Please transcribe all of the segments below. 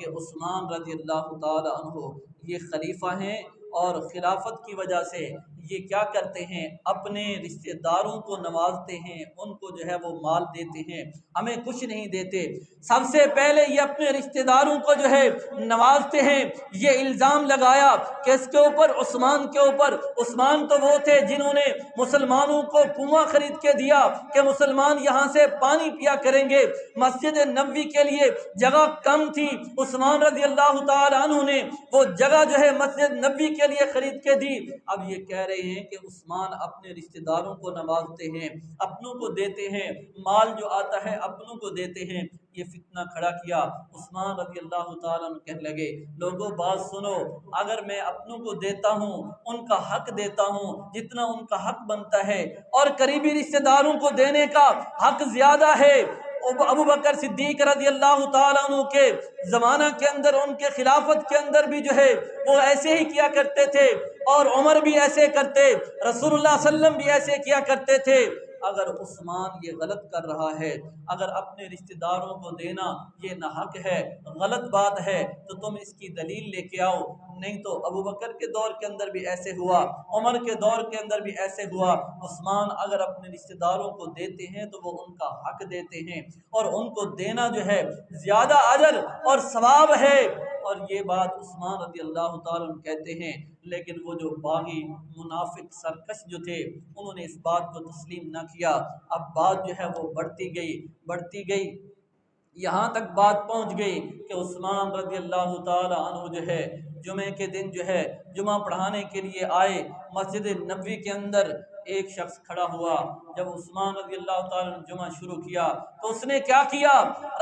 کہ عثمان رضی اللہ تعالی عنہ یہ خلیفہ ہیں اور خلافت کی وجہ سے یہ کیا کرتے ہیں، اپنے رشتہ داروں کو نوازتے ہیں، ان کو جو ہے وہ مال دیتے ہیں، ہمیں کچھ نہیں دیتے۔ سب سے پہلے یہ اپنے رشتہ داروں کو جو ہے نوازتے ہیں۔ یہ الزام لگایا کہ اس کے اوپر، عثمان کے اوپر، عثمان تو وہ تھے جنہوں نے مسلمانوں کو کنواں خرید کے دیا کہ مسلمان یہاں سے پانی پیا کریں گے، مسجد نبوی کے لیے جگہ کم تھی، عثمان رضی اللہ تعالی عنہ نے وہ جگہ جو ہے مسجد نبوی کے لیے خرید کے دی۔ اب یہ کہہ رہے ہیں کہ عثمان اپنے رشتہ داروں کو نوازتے ہیں، اپنوں کو دیتے ہیں، مال جو آتا ہے اپنوں کو دیتے ہیں۔ یہ فتنہ کھڑا کیا۔ عثمان رضی اللہ تعالیٰ عنہ کہنے لگے، لوگوں بات سنو، اگر میں اپنوں کو دیتا ہوں، ان کا حق دیتا ہوں جتنا ان کا حق بنتا ہے، اور قریبی رشتہ داروں کو دینے کا حق زیادہ ہے۔ ابو بکر صدیق رضی اللہ تعالیٰ عنہ کے زمانہ کے اندر، ان کے خلافت کے اندر بھی جو ہے وہ ایسے ہی کیا کرتے تھے، اور عمر بھی ایسے کرتے، رسول اللہ صلی اللہ علیہ وسلم بھی ایسے کیا کرتے تھے۔ اگر عثمان یہ غلط کر رہا ہے، اگر اپنے رشتہ داروں کو دینا یہ ناحق ہے، غلط بات ہے، تو تم اس کی دلیل لے کے آؤ۔ نہیں تو ابو بکر کے دور کے اندر بھی ایسے ہوا، عمر کے دور کے اندر بھی ایسے ہوا۔ عثمان اگر اپنے رشتہ داروں کو دیتے ہیں تو وہ ان کا حق دیتے ہیں، اور ان کو دینا جو ہے زیادہ اجر اور ثواب ہے۔ اور یہ بات عثمان رضی اللہ تعالیٰ عنہ کہتے ہیں، لیکن وہ جو باغی منافق سرکش جو تھے، انہوں نے اس بات کو تسلیم نہ کیا۔ اب بات جو ہے وہ بڑھتی گئی، یہاں تک بات پہنچ گئی کہ عثمان رضی اللہ تعالی عنہ جو ہے جمعے کے دن جو ہے جمعہ پڑھانے کے لیے آئے۔ مسجد نبوی کے اندر ایک شخص کھڑا ہوا۔ جب عثمان رضی اللہ تعالی عنہ جمعہ شروع کیا تو اس نے کیا کیا،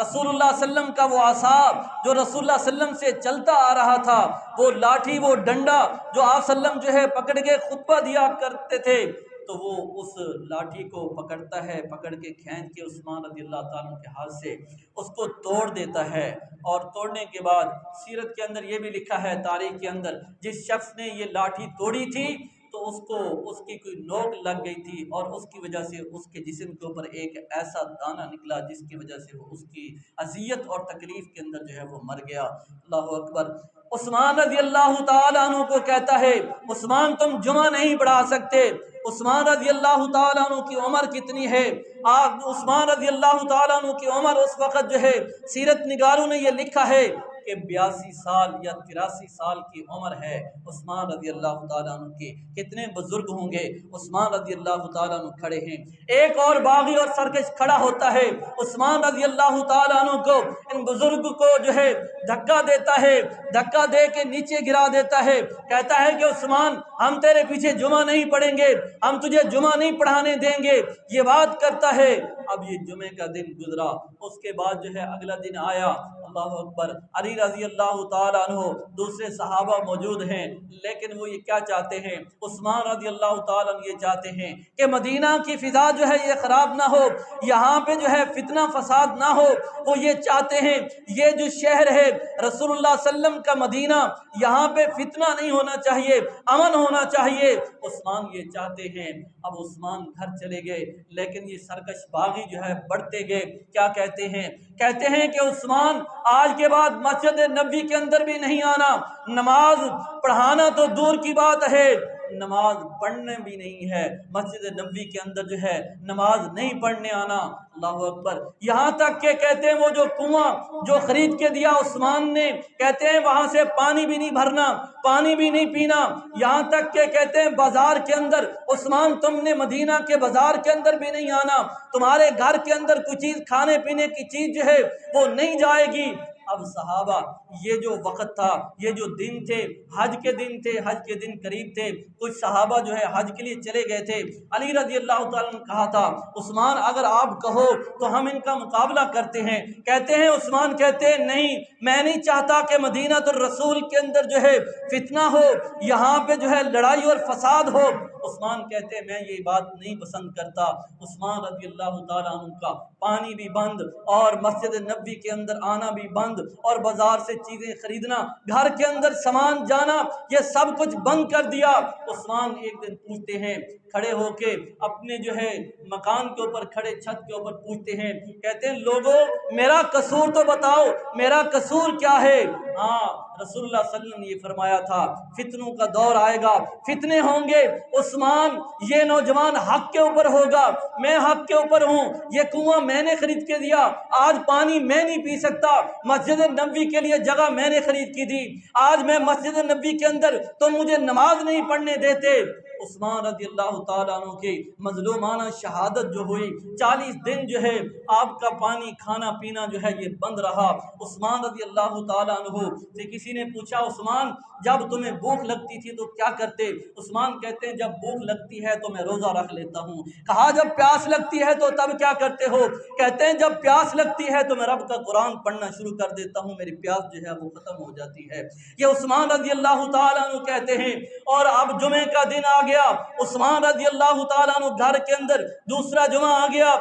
رسول اللہ صلی اللہ علیہ وسلم کا وہ عصا جو رسول اللہ صلی اللہ علیہ وسلم سے چلتا آ رہا تھا، وہ لاٹھی، وہ ڈنڈا جو آپ صلی اللہ علیہ وسلم جو ہے پکڑ کے خطبہ دیا کرتے تھے، تو وہ اس لاٹھی کو پکڑتا ہے، پکڑ کے کھینچ کے عثمان رضی اللہ تعالیٰ کے ہاتھ سے اس کو توڑ دیتا ہے۔ اور توڑنے کے بعد سیرت کے اندر یہ بھی لکھا ہے، تاریخ کے اندر، جس شخص نے یہ لاٹھی توڑی تھی تو اس کی کوئی نوک لگ گئی تھی، اور اس کی وجہ سے اس کے جسم کے اوپر ایک ایسا دانہ نکلا جس کی وجہ سے وہ اس کی اذیت اور تکلیف کے اندر جو ہے وہ مر گیا۔ اللہ اکبر۔ عثمان رضی اللہ تعالیٰ عنہ کو کہتا ہے، عثمان تم جمعہ نہیں پڑھا سکتے۔ عثمان رضی اللہ تعالیٰ عنہ کی عمر کتنی ہے؟ عثمان رضی اللہ تعالیٰ عنہ کی عمر اس وقت جو ہے سیرت نگاروں نے یہ لکھا ہے کہ 82 سال یا 83 سال کی عمر ہے عثمان رضی اللہ تعالیٰ عنہ کی۔ کتنے بزرگ ہوں گے۔ عثمان رضی اللہ تعالیٰ عنہ کھڑے ہیں، ایک اور باغی اور سرکش کھڑا ہوتا ہے، عثمان رضی اللہ تعالیٰ عنہ کو، ان بزرگ کو جو ہے دھکا دیتا ہے، دھکا دے کے نیچے گرا دیتا ہے، کہتا ہے کہ عثمان ہم تیرے پیچھے جمعہ نہیں پڑھیں گے، ہم تجھے جمعہ نہیں پڑھانے دیں گے، یہ بات کرتا ہے۔ اب یہ جمعے کا دن گزرا، اس کے بعد جو ہے اگلا دن آیا۔ اللہ اکبر۔ علی رضی اللہ تعالیٰ عنہ، دوسرے صحابہ موجود ہیں، لیکن وہ یہ کیا چاہتے ہیں، عثمان رضی اللہ تعالیٰ عنہ یہ چاہتے ہیں کہ مدینہ کی فضا جو ہے یہ خراب نہ ہو، یہاں پہ جو ہے فتنہ فساد نہ ہو۔ وہ یہ چاہتے ہیں یہ جو شہر ہے رسول اللہ صلی اللہ علیہ وسلم کا مدینہ، یہاں پہ فتنہ نہیں ہونا چاہیے، امن ہونا چاہیے۔ عثمان یہ چاہتے ہیں۔ اب عثمان گھر چلے گئے، لیکن یہ سرکش باغی جو ہے بڑھتے گئے۔ کیا کہتے ہیں کہ عثمان آج کے بعد مسجد نبوی کے اندر بھی نہیں آنا، نماز پڑھانا تو دور کی بات ہے، نماز پڑھنے بھی نہیں ہے، مسجد نبوی کے اندر جو ہے نماز نہیں پڑھنے آنا۔ اللہ اکبر۔ یہاں تک کہ کہتے ہیں وہ جو کنواں جو خرید کے دیا عثمان نے، کہتے ہیں وہاں سے پانی بھی نہیں بھرنا، پانی بھی نہیں پینا۔ یہاں تک کہ کہتے ہیں بازار کے اندر، عثمان تم نے مدینہ کے بازار کے اندر بھی نہیں آنا، تمہارے گھر کے اندر کوئی چیز کھانے پینے کی چیز جو ہے وہ نہیں جائے گی۔ اب صحابہ، یہ جو وقت تھا، یہ جو دن تھے، حج کے دن تھے، حج کے دن قریب تھے، کچھ صحابہ جو ہے حج کے لیے چلے گئے تھے۔ علی رضی اللہ تعالیٰ نے کہا تھا، عثمان اگر آپ کہو تو ہم ان کا مقابلہ کرتے ہیں۔ کہتے ہیں عثمان کہتے ہیں نہیں، میں نہیں چاہتا کہ مدینہ الرسول کے اندر جو ہے فتنہ ہو، یہاں پہ جو ہے لڑائی اور فساد ہو۔ عثمان کہتے ہیں میں یہ بات نہیں پسند کرتا۔ عثمان رضی اللہ تعالیٰ عنہ کا پانی بھی بند اور مسجد نبوی کے اندر آنا بھی بند، بند اور بازار سے چیزیں خریدنا، گھر کے اندر سامان جانا، یہ سب کچھ بند کر دیا۔ عثمان ایک دن پوچھتے ہیں کھڑے ہو کے، اپنے جو ہے مکان کے اوپر کھڑے چھت کے اوپر پوچھتے ہیں، کہتے ہیں لوگوں میرا قصور تو بتاؤ، میرا قصور کیا ہے؟ ہاں رسول اللہ صلی اللہ علیہ وسلم نے یہ فرمایا تھا فتنوں کا دور آئے گا، فتنے ہوں گے، عثمان یہ نوجوان حق کے اوپر ہوگا، میں حق کے اوپر ہوں، یہ کنواں میں نے خرید کے دیا، آج پانی میں نہیں پی سکتا، مسجد نبوی کے لیے جگہ میں نے خرید کی تھی، آج میں مسجد نبوی کے اندر تو مجھے نماز نہیں پڑھنے دیتے۔ عثمان رضی اللہ تعالیٰ عنہ کی مظلومانہ شہادت جو ہوئی، 40 دن جو ہے آپ کا پانی کھانا پینا جو ہے یہ بند رہا۔ عثمان رضی اللہ تعالیٰ عنہ سے کسی نے پوچھا عثمان جب تمہیں بھوک لگتی تھی تو کیا کرتے؟ عثمان کہتے ہیں جب بھوک لگتی ہے تو میں روزہ رکھ لیتا ہوں۔ کہا جب پیاس لگتی ہے تو تب کیا کرتے ہو؟ کہتے ہیں جب پیاس لگتی ہے تو میں رب کا قرآن پڑھنا شروع کر دیتا ہوں، میری پیاس جو ہے وہ ختم ہو جاتی ہے۔ یہ عثمان رضی اللہ تعالیٰ عنہ کہتے ہیں۔ اور اب جمعے کا دن آ گیا، عثمان رضی اللہ تعالیٰ عنہ گھر کے اندر، دوسرا جمعہ آ گیا،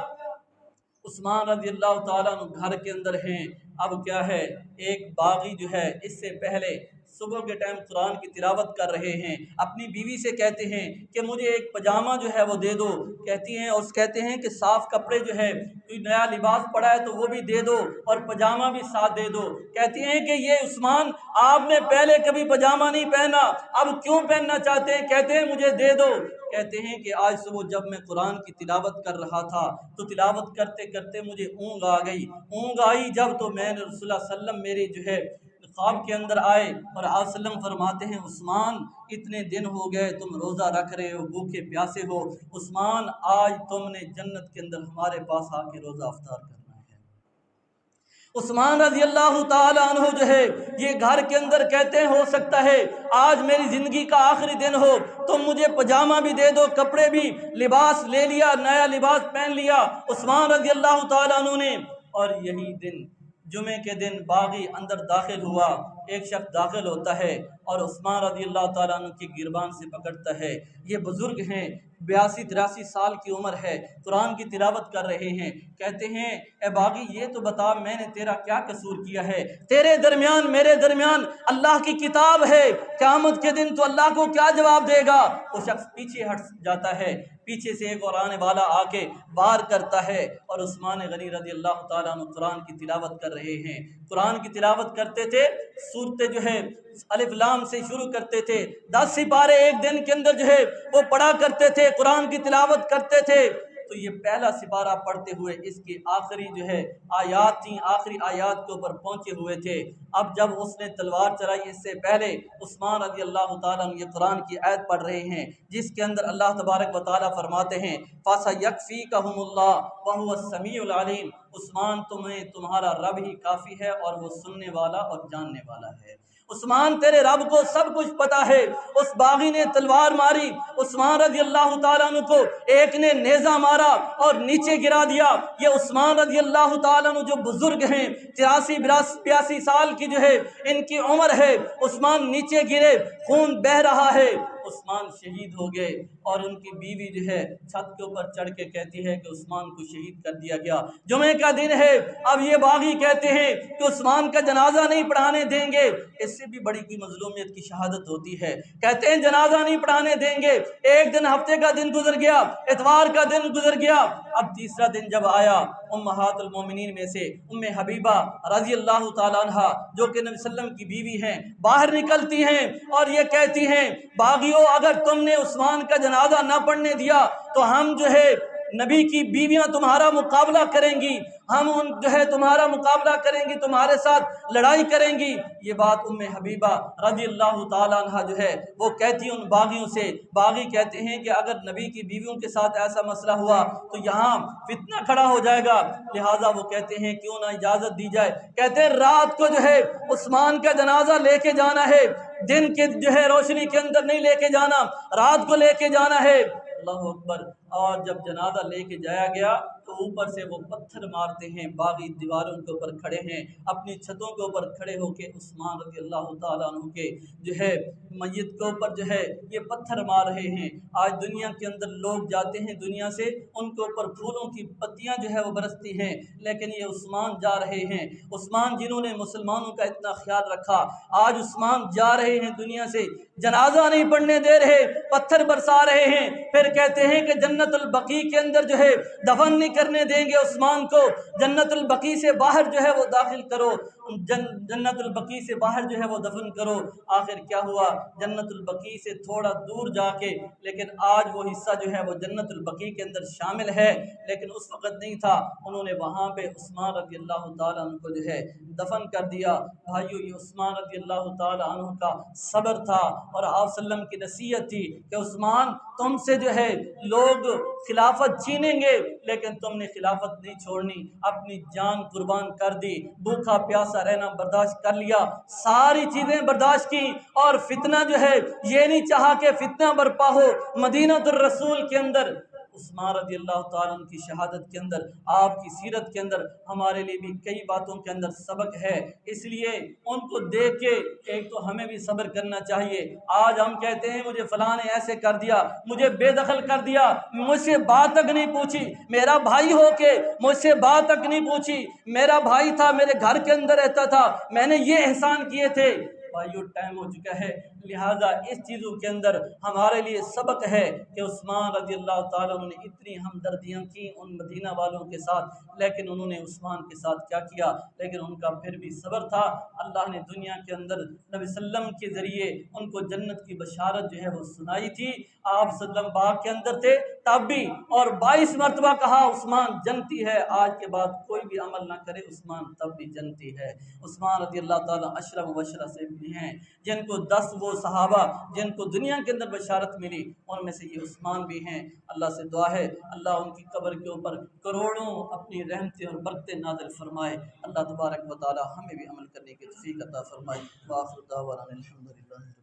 عثمان رضی اللہ تعالیٰ عنہ گھر کے اندر ہیں۔ اب کیا ہے، ایک باغی جو ہے اس سے پہلے صبح کے ٹائم قرآن کی تلاوت کر رہے ہیں، اپنی بیوی سے کہتے ہیں کہ مجھے ایک پجامہ جو ہے وہ دے دو، کہتی ہیں اور کہتے ہیں کہ صاف کپڑے جو ہے کوئی نیا لباس پڑا ہے تو وہ بھی دے دو اور پجامہ بھی ساتھ دے دو۔ کہتی ہیں کہ یہ عثمان آپ نے پہلے کبھی پجامہ نہیں پہنا، اب کیوں پہننا چاہتے ہیں؟ کہتے ہیں مجھے دے دو۔ کہتے ہیں کہ آج صبح جب میں قرآن کی تلاوت کر رہا تھا تو تلاوت کرتے کرتے مجھے اونگ آ گئی، اونگ آئی جب تو میں نے رسول اللہ صلی اللہ علیہ وسلم میرے جو ہے خواب کے اندر آئے اور آپ وسلم فرماتے ہیں عثمان اتنے دن ہو گئے تم روزہ رکھ رہے ہو، بھوکے پیاسے ہو، عثمان آج تم نے جنت کے اندر ہمارے پاس آ کے روزہ افطار کرنا ہے۔ عثمان رضی اللہ تعالیٰ عنہ جو ہے یہ گھر کے اندر کہتے ہیں ہو سکتا ہے آج میری زندگی کا آخری دن ہو، تم مجھے پجامہ بھی دے دو، کپڑے بھی، لباس لے لیا، نیا لباس پہن لیا عثمان رضی اللہ تعالیٰ عنہ نے۔ اور یہی دن جمعے کے دن باغی اندر داخل ہوا، ایک شخص داخل ہوتا ہے اور عثمان رضی اللہ تعالیٰ عنہ کی گربان سے پکڑتا ہے۔ یہ بزرگ ہیں، 82-83 سال کی عمر ہے، قرآن کی تلاوت کر رہے ہیں، کہتے ہیں اے باغی یہ تو بتا میں نے تیرا کیا قصور کیا ہے؟ تیرے درمیان میرے درمیان اللہ کی کتاب ہے، قیامت کے دن تو اللہ کو کیا جواب دے گا؟ وہ شخص پیچھے ہٹ جاتا ہے، پیچھے سے ایک اور آنے والا آ کے وار کرتا ہے اور عثمان غنی رضی اللہ تعالیٰ عنہ قرآن کی تلاوت کر رہے ہیں۔ قرآن کی تلاوت کرتے تھے، سورتیں جو ہے الف لام سے شروع کرتے تھے، 10 سپارے ایک دن کے اندر جو ہے وہ پڑھا کرتے تھے، قرآن کی تلاوت کرتے تھے۔ تو یہ پہلا سپارہ پڑھتے ہوئے اس کی آخری جو ہے آیات تھیں، آخری آیات کے اوپر پہنچے ہوئے تھے۔ اب جب اس نے تلوار چلائی اس سے پہلے عثمان رضی اللہ تعالیٰ عنہ یہ قرآن کی آیت پڑھ رہے ہیں جس کے اندر اللہ تبارک و تعالیٰ فرماتے ہیں فَسَيَكْفِيكَهُمُ اللَّهُ وَهُوَ السَّمِيعُ الْعَلِيمُ، عثمان تمہیں تمہارا رب ہی کافی ہے اور وہ سننے والا اور جاننے والا ہے۔ عثمان تیرے رب کو سب کچھ پتا ہے۔ اس باغی نے تلوار ماری، عثمان رضی اللہ تعالیٰ عنہ کو ایک نے نیزہ مارا اور نیچے گرا دیا۔ یہ عثمان رضی اللہ تعالیٰ عنہ جو بزرگ ہیں، 83-82 سال کی جو ہے ان کی عمر ہے، عثمان نیچے گرے، خون بہ رہا ہے، عثمان شہید ہو گئے۔ اور ان کی بیوی جو ہے چھت کے اوپر چڑھ کے کہتی ہے کہ عثمان کو شہید کر دیا گیا۔ جمعے کا دن ہے، اب یہ باغی کہتے ہیں کہ عثمان کا جنازہ نہیں پڑھانے دیں گے، اس سے بھی بڑی کوئی مظلومیت کی شہادت ہوتی ہے۔ کہتے ہیں جنازہ نہیں پڑھانے دیں گے۔ ایک دن ہفتے کا دن گزر گیا، اتوار کا دن گزر گیا، اب تیسرا دن جب آیا، امہات المومنین میں سے ام حبیبہ رضی اللہ تعالیٰ عنہ جو کہ نبی صلی اللہ علیہ وسلم کی بیوی ہیں باہر نکلتی ہیں اور یہ کہتی ہیں باغیوں اگر تم نے عثمان کا جنازہ نہ پڑھنے دیا تو ہم جو ہے نبی کی بیویاں تمہارا مقابلہ کریں گی، ہم جو ہے تمہارا مقابلہ کریں گی، تمہارے ساتھ لڑائی کریں گی۔ یہ بات ام حبیبہ رضی اللہ تعالیٰ عنہ جو ہے وہ کہتی ان باغیوں سے، باغی کہتے ہیں کہ اگر نبی کی بیویوں کے ساتھ ایسا مسئلہ ہوا تو یہاں فتنہ کھڑا ہو جائے گا، لہٰذا وہ کہتے ہیں کیوں نہ اجازت دی جائے۔ کہتے ہیں رات کو جو ہے عثمان کا جنازہ لے کے جانا ہے، دن کے جو ہے روشنی کے اندر نہیں لے کے جانا، رات کو لے کے جانا ہے۔ اللہ اکبر۔ اور جب جنازہ لے کے جایا گیا تو اوپر سے وہ پتھر مارتے ہیں، باغی دیواروں کے اوپر کھڑے ہیں، اپنی چھتوں کے اوپر کھڑے ہو کے عثمان رضی اللہ تعالیٰ عنہ کے جو ہے میت کے اوپر جو ہے یہ پتھر مار رہے ہیں۔ آج دنیا کے اندر لوگ جاتے ہیں دنیا سے، ان کے اوپر پھولوں کی پتیاں جو ہے وہ برستی ہیں، لیکن یہ عثمان جا رہے ہیں، عثمان جنہوں نے مسلمانوں کا اتنا خیال رکھا، آج عثمان جا رہے ہیں دنیا سے، جنازہ نہیں پڑھنے دے رہے، پتھر برسا رہے ہیں، پھر کہتے ہیں کہ جنت البقیع کے اندر جو ہے دفن نہیں کرنے دیں گے عثمان کو، جنت البقیع سے باہر جو ہے وہ داخل کرو، جنت البقیع سے باہر جو ہے وہ دفن کرو۔ آخر کیا ہوا؟ جنت البقیع سے تھوڑا دور جا کے، لیکن آج وہ حصہ جو ہے وہ جنت البقیع کے اندر شامل ہے، لیکن اس وقت نہیں تھا، انہوں نے وہاں پہ عثمان رضی اللہ تعالیٰ عنہ کو جو ہے دفن کر دیا۔ بھائیو، یہ عثمان رضی اللہ تعالیٰ عنہ کا صبر تھا، اور آپ صلی اللہ علیہ وسلم کی نصیحت تھی کہ عثمان تم سے جو ہے لوگ خلافت چھینیں گے، لیکن تم نے خلافت نہیں چھوڑنی، اپنی جان قربان کر دی، بھوکا پیاسا رہنا برداشت کر لیا، ساری چیزیں برداشت کی، اور فتنہ جو ہے یہ نہیں چاہا کہ فتنہ برپا ہو مدینہ الرسول کے اندر۔ عثمان رضی اللہ تعالیٰ عنہ کی شہادت کے اندر، آپ کی سیرت کے اندر ہمارے لیے بھی کئی باتوں کے اندر سبق ہے، اس لیے ان کو دیکھ کے ایک تو ہمیں بھی صبر کرنا چاہیے۔ آج ہم کہتے ہیں مجھے فلاں نے ایسے کر دیا، مجھے بے دخل کر دیا، مجھ سے بات تک نہیں پوچھی، میرا بھائی ہو کے مجھ سے بات تک نہیں پوچھی، میرا بھائی تھا، میرے گھر کے اندر رہتا تھا، میں نے یہ احسان کیے تھے۔ بھائیو، ٹائم ہو چکا ہے، لہذا اس چیزوں کے اندر ہمارے لیے سبق ہے کہ عثمان رضی اللہ تعالیٰ عنہ نے اتنی ہمدردیاں کی ان مدینہ والوں کے ساتھ، لیکن انہوں نے عثمان کے ساتھ کیا کیا؟ لیکن ان کا پھر بھی صبر تھا۔ اللہ نے دنیا کے اندر نبی صلی اللہ علیہ وسلم کے ذریعے ان کو جنت کی بشارت جو ہے وہ سنائی تھی۔ آپ صلی اللہ علیہ وسلم باغ کے اندر تھے تب بھی، اور 22 مرتبہ کہا عثمان جنتی ہے، آج کے بعد کوئی بھی عمل نہ کرے عثمان تب بھی جنتی ہے۔ عثمان رضی اللہ تعالیٰ اشرف مبشرہ سے بھی ہیں، جن کو 10 وہ صحابہ جن کو دنیا کے اندر بشارت ملی، ان میں سے یہ عثمان بھی ہیں۔ اللہ سے دعا ہے اللہ ان کی قبر کے اوپر کروڑوں اپنی رحمتیں اور برکتیں نازل فرمائے۔ اللہ تبارک و تعالی ہمیں بھی عمل کرنے کی توفیق عطا فرمائے۔ وآخر دعوانا الحمدللہ۔